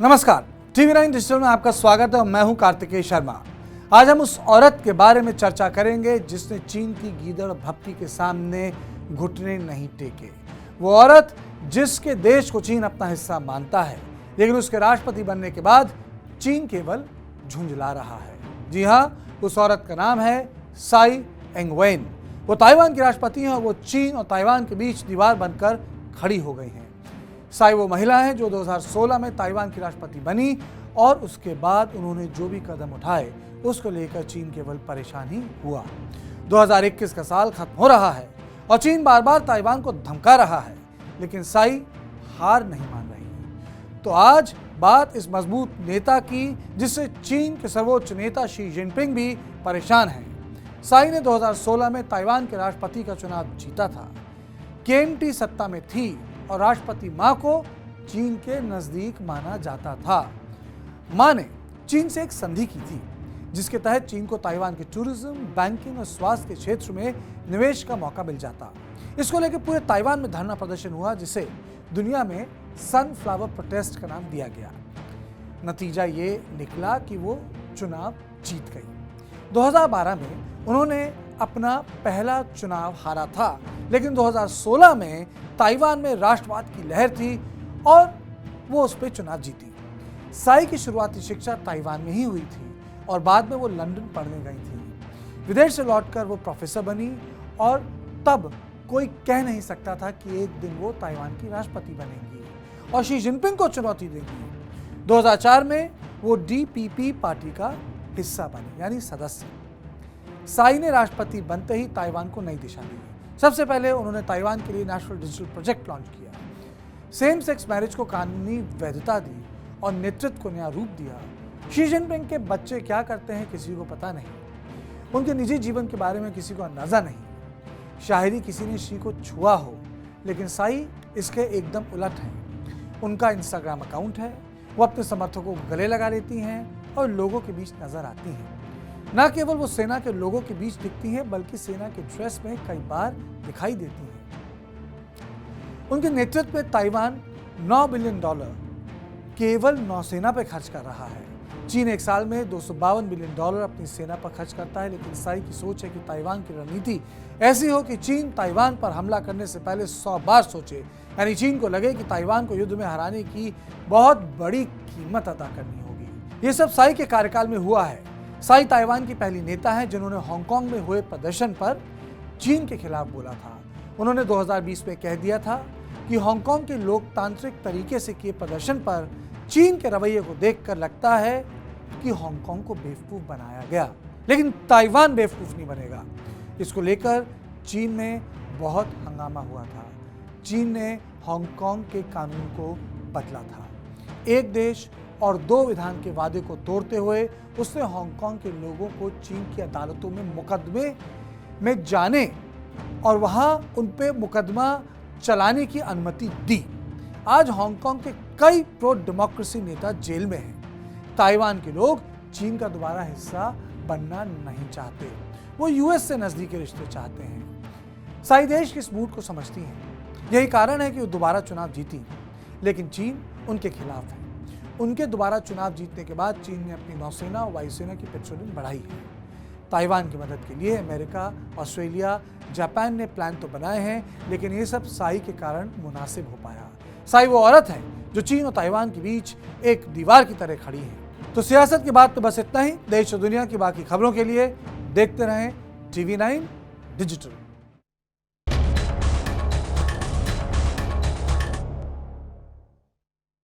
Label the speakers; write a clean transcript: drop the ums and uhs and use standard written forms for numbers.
Speaker 1: नमस्कार, TV9 digital में आपका स्वागत है। मैं हूं कार्तिकेय शर्मा। आज हम उस औरत के बारे में चर्चा करेंगे जिसने चीन की गीदड़ भक्ति के सामने घुटने नहीं टेके। वो औरत जिसके देश को चीन अपना हिस्सा मानता है, लेकिन उसके राष्ट्रपति बनने के बाद चीन केवल झुंझला रहा है। जी हाँ, उस औरत का नाम है साई एंगवेन। वो ताइवान की राष्ट्रपति हैं और वो चीन और ताइवान के बीच दीवार बनकर खड़ी हो गई हैं। साई वो महिला है जो 2016 में ताइवान की राष्ट्रपति बनी और उसके बाद उन्होंने जो भी कदम उठाए उसको लेकर चीन केवल परेशान ही हुआ। 2021 का साल खत्म हो रहा है और चीन बार बार ताइवान को धमका रहा है, लेकिन साई हार नहीं मान रही। तो आज बात इस मजबूत नेता की जिससे चीन के सर्वोच्च नेता शी जिनपिंग भी परेशान हैं। साई ने 2016 में ताइवान के राष्ट्रपति का चुनाव जीता था। केएमटी सत्ता में थी और राष्ट्रपति मां को चीन के नजदीक माना जाता था। मां ने चीन से एक संधि की थी जिसके तहत चीन को ताइवान के टूरिज्म, बैंकिंग और स्वास्थ्य के क्षेत्र में निवेश का मौका मिल जाता। इसको लेकर पूरे ताइवान में धरना प्रदर्शन हुआ जिसे दुनिया में सनफ्लावर प्रोटेस्ट का नाम दिया गया। नतीजा ये निकला कि वो चुनाव जीत गई। 2012 में उन्होंने अपना पहला चुनाव हारा था, लेकिन 2016 में ताइवान में राष्ट्रवाद की लहर थी और वो उस पर चुनाव जीती। साई की शुरुआती शिक्षा ताइवान में ही हुई थी और बाद में वो लंदन पढ़ने गई थी। विदेश से लौटकर वो प्रोफेसर बनी और तब कोई कह नहीं सकता था कि एक दिन वो ताइवान की राष्ट्रपति बनेंगी और शी जिनपिंग को चुनौती देंगी। 2004 में वो DPP पार्टी का हिस्सा बनी, यानी सदस्य। साई ने राष्ट्रपति बनते ही ताइवान को नई दिशा दी। सबसे पहले उन्होंने ताइवान के लिए नेशनल डिजिटल प्रोजेक्ट लॉन्च किया, सेम सेक्स मैरिज को कानूनी वैधता दी और नेतृत्व को नया रूप दिया। शी जिनपिंग के बच्चे क्या करते हैं किसी को पता नहीं, उनके निजी जीवन के बारे में किसी को अंदाजा नहीं। शायरी किसी ने शी को छुआ हो, लेकिन साई इसके एकदम उलट हैं। उनका इंस्टाग्राम अकाउंट है, वो अपने समर्थकों को गले लगा लेती हैं और लोगों के बीच नजर आती हैं। न केवल वो सेना के लोगों के बीच दिखती हैं, बल्कि सेना के ड्रेस में कई बार दिखाई देती हैं। उनके नेतृत्व में ताइवान $9 बिलियन केवल नौसेना पर खर्च कर रहा है। चीन एक साल में $252 बिलियन अपनी सेना पर खर्च करता है, लेकिन साई की सोच है कि ताइवान की रणनीति ऐसी हो कि चीन ताइवान पर हमला करने से पहले 100 बार सोचे, यानी चीन को लगे कि ताइवान को युद्ध में हराने की बहुत बड़ी कीमत अदा करनी होगी। ये सब साई के कार्यकाल में हुआ है। साई ताइवान की पहली नेता हैं जिन्होंने हांगकांग में हुए प्रदर्शन पर चीन के खिलाफ बोला था। उन्होंने 2020 में कह दिया था कि हांगकांग के लोकतांत्रिक तरीके से किए प्रदर्शन पर चीन के रवैये को देखकर लगता है कि हांगकांग को बेवकूफ बनाया गया, लेकिन ताइवान बेवकूफ नहीं बनेगा। इसको लेकर चीन में बहुत हंगामा हुआ था। चीन ने हांगकांग के कानून को बदला था। एक देश और दो विधान के वादे को तोड़ते हुए उसने हांगकांग के लोगों को चीन की अदालतों में मुकदमे में जाने और वहां उन पे मुकदमा चलाने की अनुमति दी। आज हांगकांग के कई प्रो डेमोक्रेसी नेता जेल में हैं। ताइवान के लोग चीन का दोबारा हिस्सा बनना नहीं चाहते, वो US से नजदीकी रिश्ते चाहते हैं। साई देश की इस मूड को समझती हैं। यही कारण है कि वो दोबारा चुनाव जीती, लेकिन चीन उनके खिलाफ है। उनके दोबारा चुनाव जीतने के बाद चीन ने अपनी नौसेना और वायुसेना की पेट्रोलिंग बढ़ाई है। ताइवान की मदद के लिए अमेरिका, ऑस्ट्रेलिया, जापान ने प्लान तो बनाए हैं, लेकिन ये सब साई के कारण मुनासिब हो पाया। साई वो औरत है जो चीन और ताइवान के बीच एक दीवार की तरह खड़ी है। तो सियासत की बात तो बस इतना ही। देश और दुनिया की बाकी खबरों के लिए देखते रहें TV9 डिजिटल।